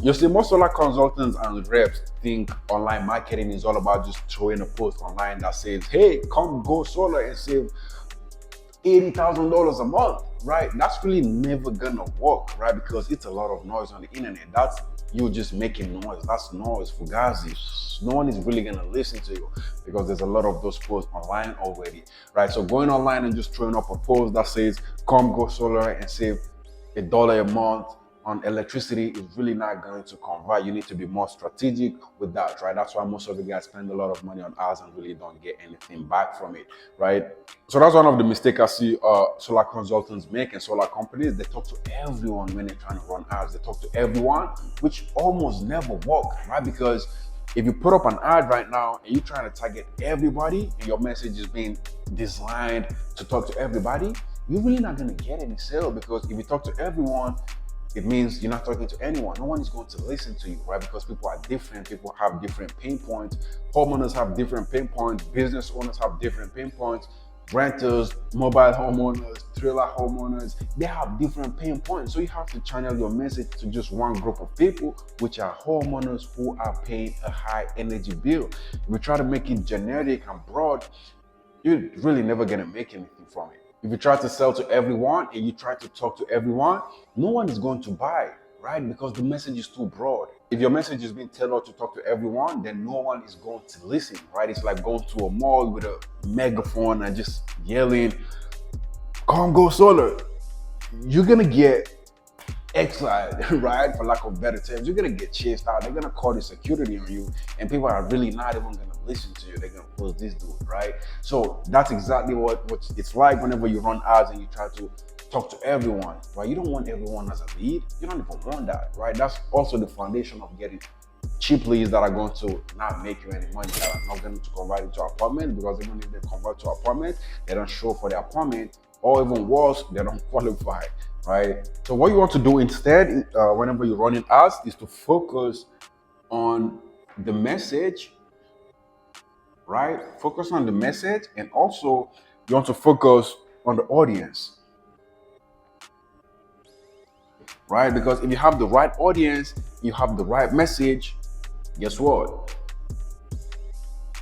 You see, most solar consultants and reps think online marketing is all about just throwing a post online that says, hey, come go solar and save $80,000 a month, right? That's really never gonna work, right? Because it's a lot of noise on the internet. That's you just making noise. That's noise, fugazi. No one is really gonna listen to you because there's a lot of those posts online already, right? So going online and just throwing up a post that says, come go solar and save $1 a month on electricity is really not going to convert. You need to be more strategic with that, right? That's why most of the guys spend a lot of money on ads and really don't get anything back from it, right? So that's one of the mistakes I see solar consultants make and solar companies. They talk to everyone when they're trying to run ads. They talk to everyone, which almost never work, right? Because if you put up an ad right now and you're trying to target everybody and your message is being designed to talk to everybody, you're really not going to get any sale, because if you talk to everyone, it means you're not talking to anyone. No one is going to listen to you, right? Because people are different. People have different pain points. Homeowners have different pain points. Business owners have different pain points. Renters, mobile homeowners, trailer homeowners, they have different pain points. So you have to channel your message to just one group of people, which are homeowners who are paying a high energy bill. If we try to make it generic and broad, you're really never gonna make anything from it. If you try to sell to everyone and you try to talk to everyone, no one is going to buy, right? Because the message is too broad. If your message is being tailored to talk to everyone, then no one is going to listen, right? It's like going to a mall with a megaphone and just yelling, come go solar. You're gonna get exiled, right? For lack of better terms, you're gonna get chased out. They're gonna call the security on you, and people are really not even gonna listen to you. They're gonna post this dude, right? So that's exactly what it's like whenever you run ads and you try to talk to everyone, right? You don't want everyone as a lead. You don't even want that, right? That's also the foundation of getting cheap leads that are going to not make you any money, that are not going to convert into apartment, because even if they convert to apartment, they don't show for the apartment, or even worse, they don't qualify, right? So what you want to do instead, whenever you're running ads, is to focus on the message, right? Focus on the message, and also you want to focus on the audience, right? Because if you have the right audience, you have the right message, guess what?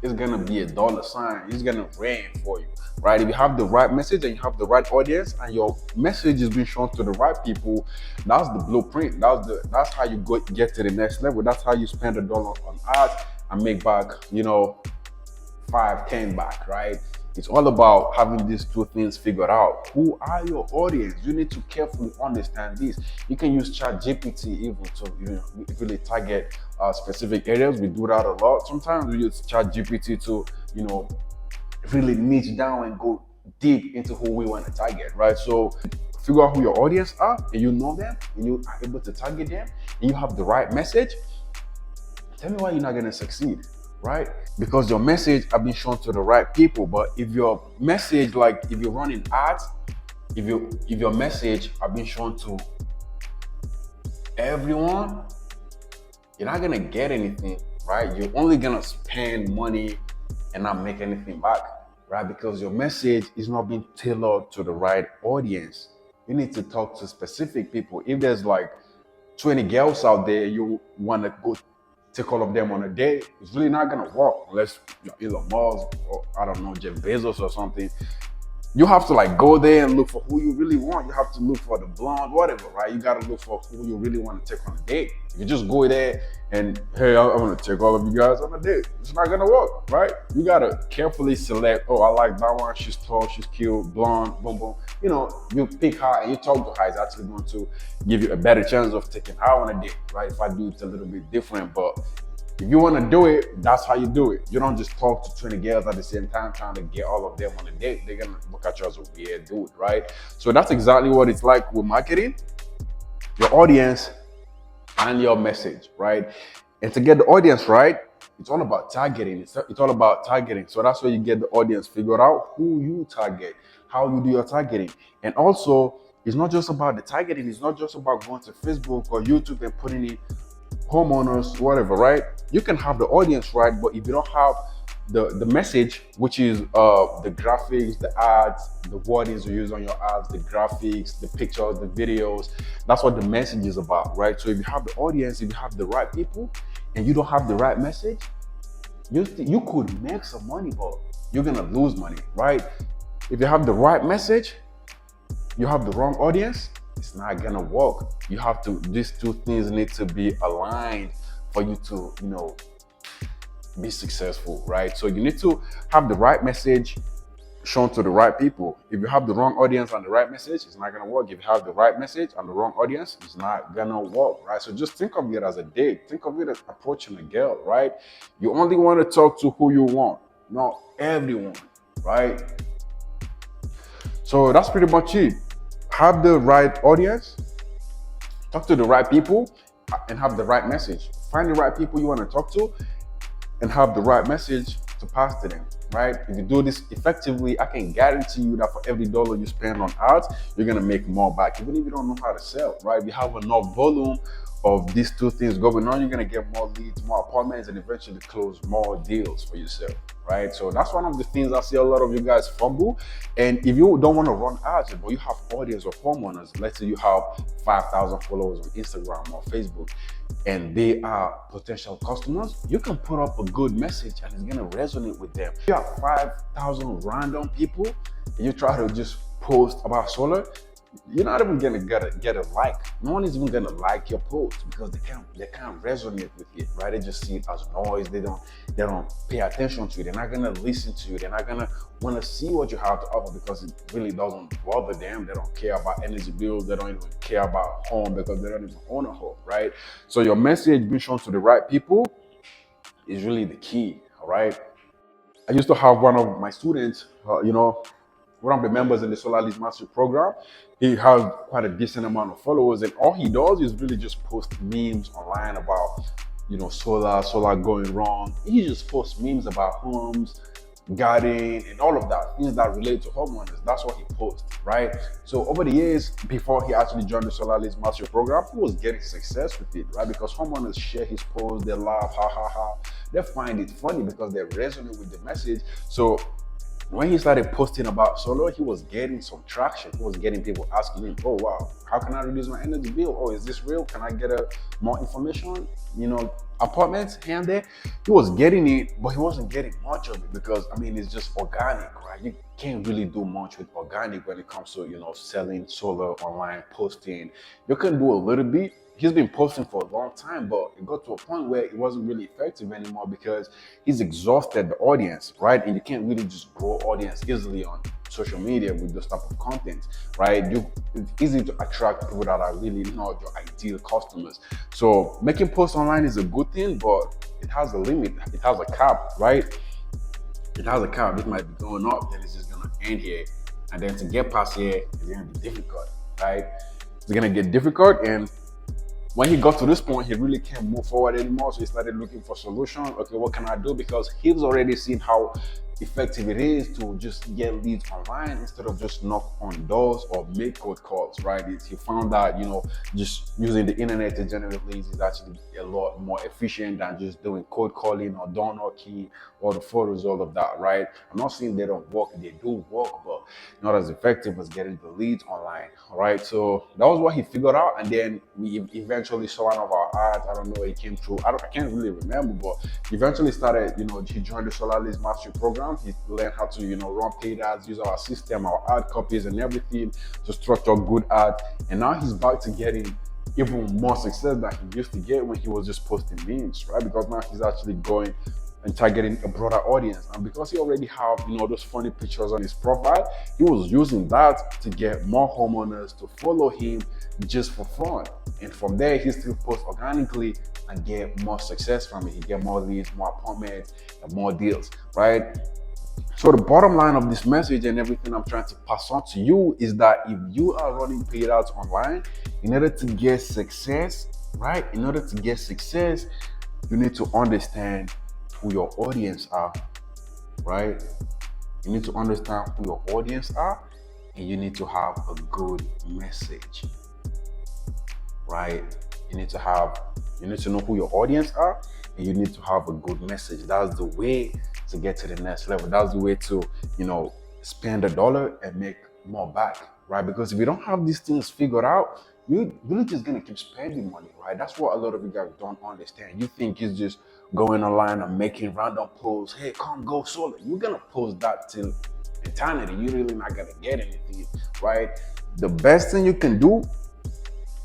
It's gonna be a dollar sign. It's gonna rain for you, right? If you have the right message and you have the right audience and your message is being shown to the right people, that's the blueprint. That's how you get to the next level. That's how you spend $1 on ads and make back, 5, 10 back, right? It's all about having these two things figured out. Who are your audience? You need to carefully understand this. You can use ChatGPT even to really target specific areas. We do that a lot. Sometimes we use ChatGPT to really niche down and go deep into who we want to target, right? So figure out who your audience are, and you know them, and you are able to target them, and you have the right message. Tell me why you're not going to succeed, right? Because your message have been shown to the right people. But if your message, like if you're running ads, if your message have been shown to everyone, you're not gonna get anything, right? You're only gonna spend money and not make anything back, right? Because your message is not being tailored to the right audience. You need to talk to specific people. If there's like 20 girls out there, you want to go take all of them on a date, it's really not gonna work unless you're Elon Musk or I don't know, Jeff Bezos or something. You have to like go there and look for who you really want. You have to look for the blonde, whatever, right? You gotta look for who you really want to take on a date. If you just go there and hey, I want to take all of you guys on a date, it's not gonna work, right? You gotta carefully select. Oh, I like that one. She's tall, she's cute, blonde, boom, boom. You pick her and you talk to her. It's actually going to give you a better chance of taking her on a date, right? If I do it a little bit different, but if you want to do it, that's how you do it. You don't just talk to 20 girls at the same time trying to get all of them on a date. They're going to look at you as a weird dude, right? So that's exactly what it's like with marketing. Your audience and your message, right? And to get the audience right, it's all about targeting. It's all about targeting. So that's where you get the audience figured out, who you target, how you do your targeting. And also, it's not just about the targeting. It's not just about going to Facebook or YouTube and putting in homeowners, whatever, right? You can have the audience right, but if you don't have the message, which is the graphics, the ads, the wordings you use on your ads, the graphics, the pictures, the videos. That's what the message is about, right? So if you have the audience, if you have the right people, and you don't have the right message, you could make some money, but you're gonna lose money, right? If you have the right message, you have the wrong audience, it's not gonna work. You have to, these two things need to be aligned for you to, be successful, right? So you need to have the right message shown to the right people. If you have the wrong audience and the right message, it's not gonna work. If you have the right message and the wrong audience, it's not gonna work, right? So just think of it as a date. Think of it as approaching a girl, right? You only want to talk to who you want, not everyone, right? So that's pretty much it. Have the right audience, talk to the right people, and have the right message. Find the right people you want to talk to and have the right message to pass to them, right? If you do this effectively, I can guarantee you that for every dollar you spend on ads, you're gonna make more back, even if you don't know how to sell, right? If you have enough volume of these two things going on, you're gonna get more leads, more appointments, and eventually close more deals for yourself, right? So that's one of the things I see a lot of you guys fumble. And if you don't want to run ads, but you have audience of homeowners, let's say you have 5,000 followers on Instagram or Facebook, and they are potential customers, you can put up a good message and it's gonna resonate with them. If you have 5,000 random people and you try to just post about solar, you're not even gonna get a like. No one is even gonna like your post because they can't resonate with it, right? They just see it as noise. They don't pay attention to it. They're not gonna listen to you. They're not gonna want to see what you have to offer because it really doesn't bother them. They don't care about energy bills. They don't even care about home because they don't even own a home, right? So your message being shown to the right people is really the key, all right? I used to have one of my students, one of the members in the Solar Leads Mastery program. He has quite a decent amount of followers, and all he does is really just post memes online about, solar going wrong. He just posts memes about homes, gardening, and all of that, things that relate to homeowners. That's what he posts, right? So over the years, before he actually joined the Solar Leads Mastery program, he was getting success with it, right? Because homeowners share his posts, they laugh, ha ha ha. They find it funny because they resonate with the message. So when he started posting about solar, he was getting some traction. He was getting people asking him, oh wow, how can I reduce my energy bill? Oh, is this real? Can I get more information? Appointments here and there. He was getting it, but he wasn't getting much of it because it's just organic, right? You can't really do much with organic when it comes to selling solar online, posting. You can do a little bit. He's been posting for a long time, but it got to a point where it wasn't really effective anymore because he's exhausted the audience, right? And you can't really just grow audience easily on social media with this type of content, right? It's easy to attract people that are really not your ideal customers. So making posts online is a good thing, but it has a limit. It has a cap, right? It has a cap. It might be going up, then it's just gonna end here. And then to get past here, it's gonna be difficult, right? It's gonna get difficult, and when he got to this point, he really can't move forward anymore. So he started looking for solutions. Okay, what can I do? Because he's already seen how effective it is to just get leads online instead of just knock on doors or make cold calls, right? He found that, just using the internet to generate leads is actually a lot more efficient than just doing cold calling or door knocking or the photos, all of that, right? I'm not saying they don't work, they do work, but not as effective as getting the leads online, all right? So that was what he figured out, and then we eventually saw one of our ads. I don't know, it came through. I can't really remember, but eventually started, he joined the Solar Leads Mastery program. He learned how to, run paid ads, use our system, our ad copies and everything to structure good ads. And now he's back to getting even more success than he used to get when he was just posting memes, right? Because now he's actually going and targeting a broader audience. And because he already have, those funny pictures on his profile, he was using that to get more homeowners to follow him just for fun. And from there, he still posts organically and get more success from it. He get more leads, more appointments, and more deals, right? So the bottom line of this message and everything I'm trying to pass on to you is that if you are running paid ads online, in order to get success, right? In order to get success, you need to understand who your audience are, right? You need to understand who your audience are, and you need to have a good message, right? You need to have You need to know who your audience are, and you need to have a good message. That's the way to get to the next level. That's the way to, spend a dollar and make more back, right? Because if you don't have these things figured out, you're really just gonna keep spending money, right? That's what a lot of you guys don't understand. You think it's just going online and making random posts. Hey, come go solar. You're gonna post that till eternity. You're really not gonna get anything, right? The best thing you can do,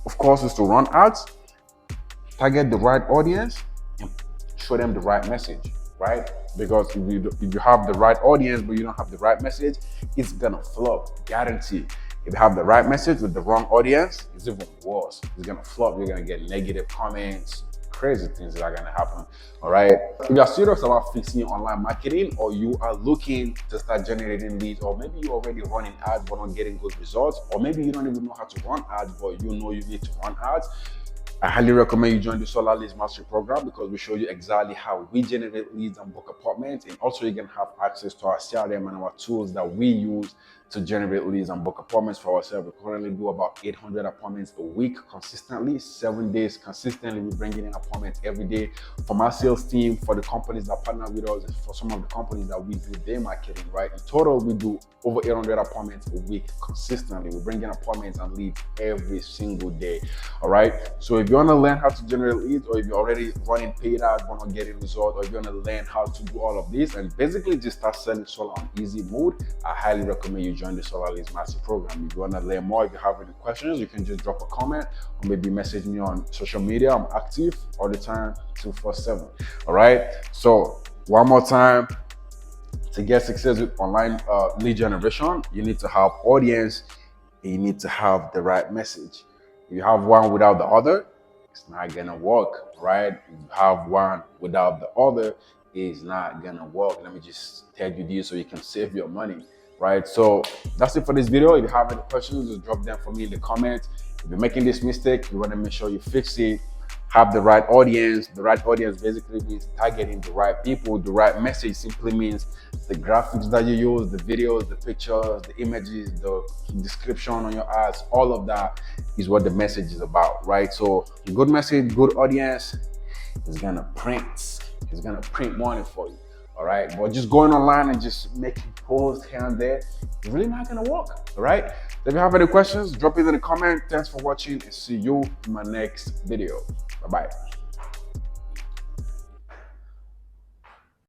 of course, is to run ads, target the right audience, and show them the right message, right? Because if you have the right audience but you don't have the right message, it's gonna flop, guaranteed. If you have the right message with the wrong audience, it's even worse. It's gonna flop. You're gonna get negative comments, crazy things that are gonna happen. All right. If you're serious about fixing your online marketing, or you are looking to start generating leads, or maybe you're already running ads but not getting good results, or maybe you don't even know how to run ads but you know you need to run ads, I highly recommend you join the Solar Leads Mastery Program, because we show you exactly how we generate leads and book appointments. And also you can have access to our CRM and our tools that we use to generate leads and book appointments for ourselves. We currently do about 800 appointments a week consistently, 7 days consistently. We're bringing in appointments every day from our sales team, for the companies that partner with us, for some of the companies that we do their marketing, right? In total, we do over 800 appointments a week consistently. We bring in appointments and leads every single day. All right. So if you want to learn how to generate leads, or if you're already running paid ads but not getting results, or if you want to learn how to do all of this and basically just start selling solar on easy mode, I highly recommend you join the Solar Leads Mastery Program. If you want to learn more, if you have any questions, you can just drop a comment or maybe message me on social media. I'm active all the time, 24/7. All right. So one more time, to get success with online lead generation, you need to have audience and you need to have the right message. If you have one without the other, it's not gonna work, right? If you have one without the other, it's not gonna work. Let me just tell you this so you can save your money, right? So that's it for this video. If you have any questions, just drop them for me in the comments. If you're making this mistake, you wanna make sure you fix it. Have the right audience. The right audience basically means targeting the right people. The right message simply means the graphics that you use, the videos, the pictures, the images, the description on your ads, all of that is what the message is about, right? So good message, good audience is gonna print. It's gonna print money for you, all right? But just going online and just making posts here and there, it's really not gonna work, all right? If you have any questions, drop it in the comment. Thanks for watching, and see you in my next video. Bye-bye.